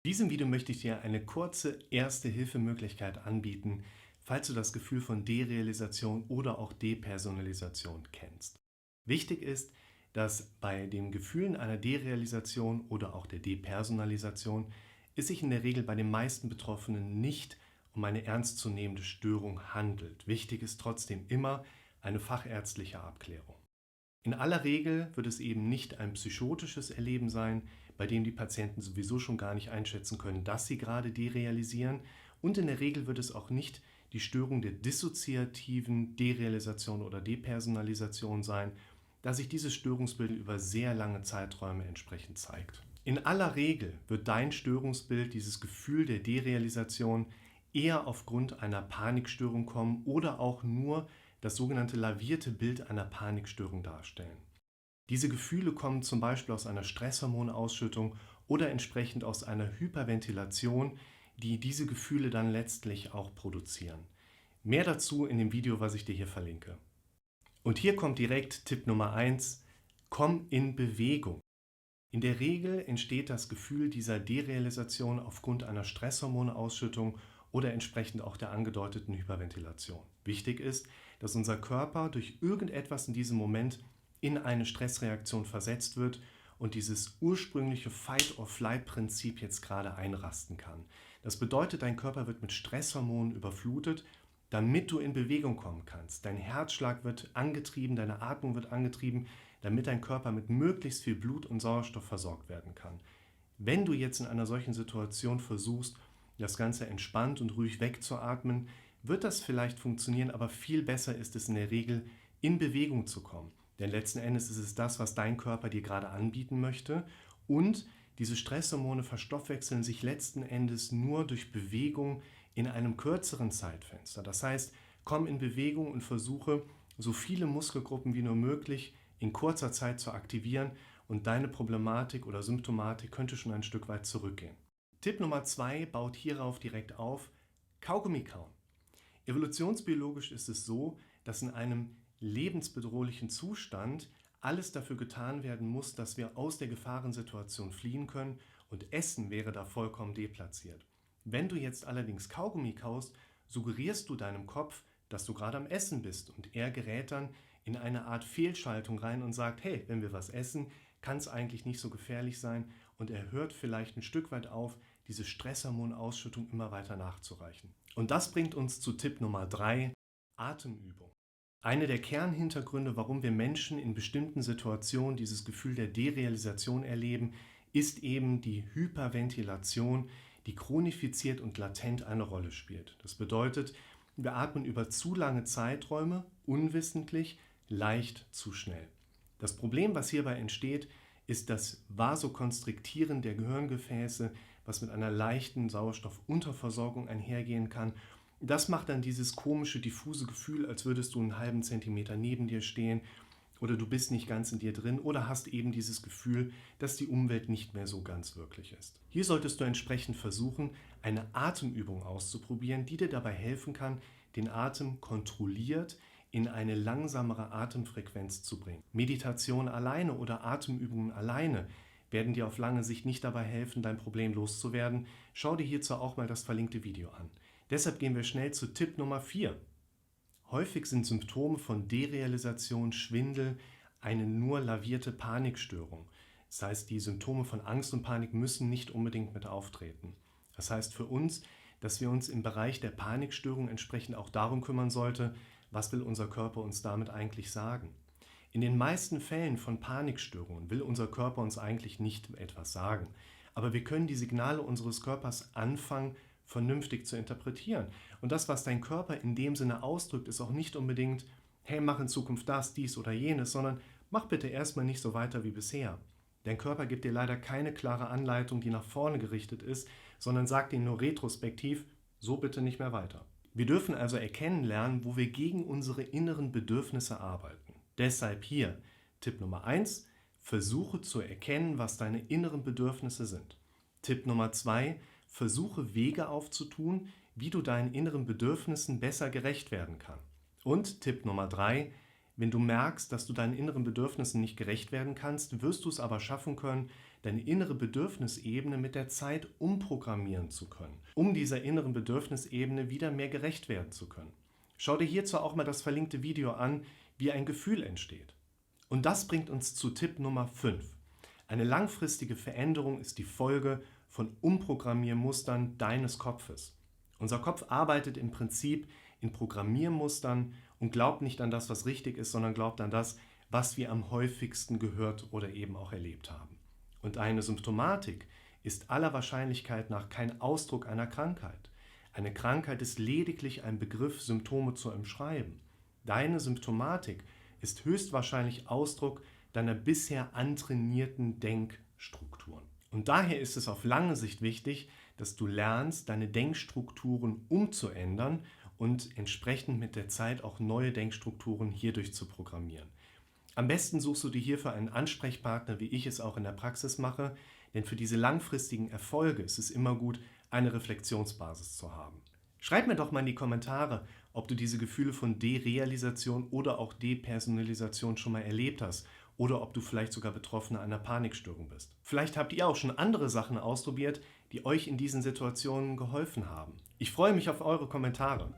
In diesem Video möchte ich dir eine kurze Erste-Hilfe-Möglichkeit anbieten, falls du das Gefühl von Derealisation oder auch Depersonalisation kennst. Wichtig ist, dass bei den Gefühlen einer Derealisation oder auch der Depersonalisation es sich in der Regel bei den meisten Betroffenen nicht um eine ernstzunehmende Störung handelt. Wichtig ist trotzdem immer eine fachärztliche Abklärung. In aller Regel wird es eben nicht ein psychotisches Erleben sein, bei dem die Patienten sowieso schon gar nicht einschätzen können, dass sie gerade derealisieren, und in der Regel wird es auch nicht die Störung der dissoziativen Derealisation oder Depersonalisation sein, da sich dieses Störungsbild über sehr lange Zeiträume entsprechend zeigt. In aller Regel wird dein Störungsbild, dieses Gefühl der Derealisation, eher aufgrund einer Panikstörung kommen oder auch nur das sogenannte lavierte Bild einer Panikstörung darstellen. Diese Gefühle kommen zum Beispiel aus einer Stresshormonausschüttung oder entsprechend aus einer Hyperventilation, die diese Gefühle dann letztlich auch produzieren. Mehr dazu in dem Video, was ich dir hier verlinke. Und hier kommt direkt Tipp Nummer 1: Komm in Bewegung. In der Regel entsteht das Gefühl dieser Derealisation aufgrund einer Stresshormonausschüttung oder entsprechend auch der angedeuteten Hyperventilation. Wichtig ist, dass unser Körper durch irgendetwas in diesem Moment in eine Stressreaktion versetzt wird und dieses ursprüngliche Fight-or-Flight-Prinzip jetzt gerade einrasten kann. Das bedeutet, dein Körper wird mit Stresshormonen überflutet, damit du in Bewegung kommen kannst. Dein Herzschlag wird angetrieben, deine Atmung wird angetrieben, damit dein Körper mit möglichst viel Blut und Sauerstoff versorgt werden kann. Wenn du jetzt in einer solchen Situation versuchst, das Ganze entspannt und ruhig wegzuatmen, wird das vielleicht funktionieren, aber viel besser ist es in der Regel, in Bewegung zu kommen. Denn letzten Endes ist es das, was dein Körper dir gerade anbieten möchte, und diese Stresshormone verstoffwechseln sich letzten Endes nur durch Bewegung in einem kürzeren Zeitfenster. Das heißt, komm in Bewegung und versuche, so viele Muskelgruppen wie nur möglich in kurzer Zeit zu aktivieren, und deine Problematik oder Symptomatik könnte schon ein Stück weit zurückgehen. Tipp Nummer 2 baut hierauf direkt auf: Kaugummi kauen. Evolutionsbiologisch ist es so, dass in einem lebensbedrohlichen Zustand alles dafür getan werden muss, dass wir aus der Gefahrensituation fliehen können, und Essen wäre da vollkommen deplatziert. Wenn du jetzt allerdings Kaugummi kaust, suggerierst du deinem Kopf, dass du gerade am Essen bist, und er gerät dann in eine Art Fehlschaltung rein und sagt: hey, wenn wir was essen, kann es eigentlich nicht so gefährlich sein, und er hört vielleicht ein Stück weit auf, diese Stresshormonausschüttung immer weiter nachzureichen. Und das bringt uns zu Tipp Nummer 3: Atemübung. Eine der Kernhintergründe, warum wir Menschen in bestimmten Situationen dieses Gefühl der Derealisation erleben, ist eben die Hyperventilation, die chronifiziert und latent eine Rolle spielt. Das bedeutet, wir atmen über zu lange Zeiträume, unwissentlich, leicht zu schnell. Das Problem, was hierbei entsteht, ist das Vasokonstriktieren der Gehirngefäße, was mit einer leichten Sauerstoffunterversorgung einhergehen kann. Das macht dann dieses komische, diffuse Gefühl, als würdest du einen halben Zentimeter neben dir stehen, oder du bist nicht ganz in dir drin, oder hast eben dieses Gefühl, dass die Umwelt nicht mehr so ganz wirklich ist. Hier solltest du entsprechend versuchen, eine Atemübung auszuprobieren, die dir dabei helfen kann, den Atem kontrolliert in eine langsamere Atemfrequenz zu bringen. Meditation alleine oder Atemübungen alleine werden dir auf lange Sicht nicht dabei helfen, dein Problem loszuwerden. Schau dir hierzu auch mal das verlinkte Video an. Deshalb gehen wir schnell zu Tipp Nummer 4. Häufig sind Symptome von Derealisation, Schwindel, eine nur lavierte Panikstörung. Das heißt, die Symptome von Angst und Panik müssen nicht unbedingt mit auftreten. Das heißt für uns, dass wir uns im Bereich der Panikstörung entsprechend auch darum kümmern sollten, was will unser Körper uns damit eigentlich sagen. In den meisten Fällen von Panikstörungen will unser Körper uns eigentlich nicht etwas sagen, aber wir können die Signale unseres Körpers anfangen, vernünftig zu interpretieren. Und das, was dein Körper in dem Sinne ausdrückt, ist auch nicht unbedingt: hey, mach in Zukunft das, dies oder jenes, sondern mach bitte erstmal nicht so weiter wie bisher. Dein Körper gibt dir leider keine klare Anleitung, die nach vorne gerichtet ist, sondern sagt dir nur retrospektiv: so bitte nicht mehr weiter. Wir dürfen also erkennen lernen, wo wir gegen unsere inneren Bedürfnisse arbeiten. Deshalb hier Tipp Nummer 1: Versuche zu erkennen, was deine inneren Bedürfnisse sind. Tipp Nummer 2: Versuche Wege aufzutun, wie du deinen inneren Bedürfnissen besser gerecht werden kannst. Und Tipp Nummer 3: Wenn du merkst, dass du deinen inneren Bedürfnissen nicht gerecht werden kannst, wirst du es aber schaffen können, deine innere Bedürfnisebene mit der Zeit umprogrammieren zu können, um dieser inneren Bedürfnisebene wieder mehr gerecht werden zu können. Schau dir hierzu auch mal das verlinkte Video an, wie ein Gefühl entsteht. Und das bringt uns zu Tipp Nummer 5. Eine langfristige Veränderung ist die Folge von Umprogrammiermustern deines Kopfes. Unser Kopf arbeitet im Prinzip in Programmiermustern und glaubt nicht an das, was richtig ist, sondern glaubt an das, was wir am häufigsten gehört oder eben auch erlebt haben. Und eine Symptomatik ist aller Wahrscheinlichkeit nach kein Ausdruck einer Krankheit. Eine Krankheit ist lediglich ein Begriff, Symptome zu umschreiben. Deine Symptomatik ist höchstwahrscheinlich Ausdruck deiner bisher antrainierten Denkstrukturen. Und daher ist es auf lange Sicht wichtig, dass du lernst, deine Denkstrukturen umzuändern und entsprechend mit der Zeit auch neue Denkstrukturen hierdurch zu programmieren. Am besten suchst du dir hierfür einen Ansprechpartner, wie ich es auch in der Praxis mache, denn für diese langfristigen Erfolge ist es immer gut, eine Reflexionsbasis zu haben. Schreib mir doch mal in die Kommentare, ob du diese Gefühle von Derealisation oder auch Depersonalisation schon mal erlebt hast oder ob du vielleicht sogar Betroffener einer Panikstörung bist. Vielleicht habt ihr auch schon andere Sachen ausprobiert, die euch in diesen Situationen geholfen haben. Ich freue mich auf eure Kommentare.